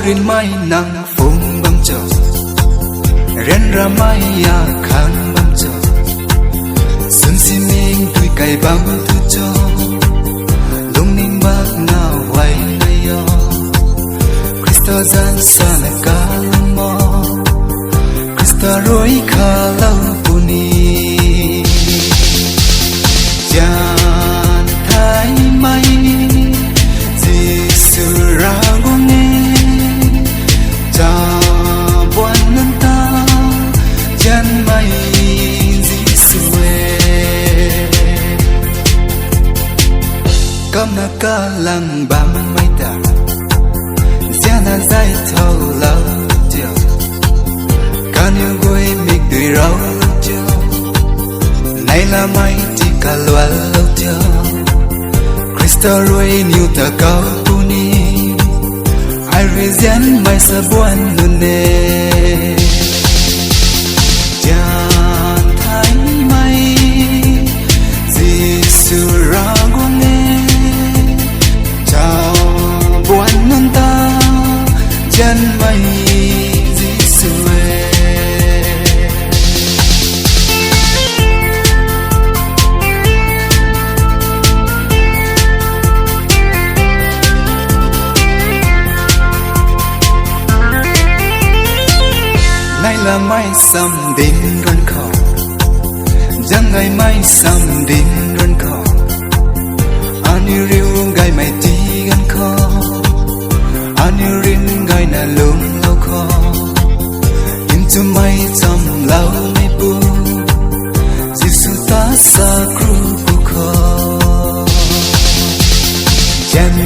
rin mai nang phung băm cho ren ra mai ya khang băm cho sun si minh tui cày băm tu cho lung ninh bác nào hoài nay yo Krista gian sa na ka mo Krista roi kha lau puni jan thái mai Giêsu ra ngon nghe cha buan nan ta jan mai Giêsu cam na ka lang bam mai ta gia na dai thâu lâu chiều can yêu quê mình tùy rau chiều này là mai chỉ cả loa lâu chiều Krista ruồi nhiều ta cao puni ai ruồi gian mai sa buan nun nè jan thái mai Giêsu ra ngon nghe chào buan nun ta jan mai Giêsu nay là mai sam din run kho jang ngày mai sam din run kho ani riu gai mai ti gan kho ani rin gai na lung lau kho into mai tam lau mai bu Giêsu ta sa kru bu kho jan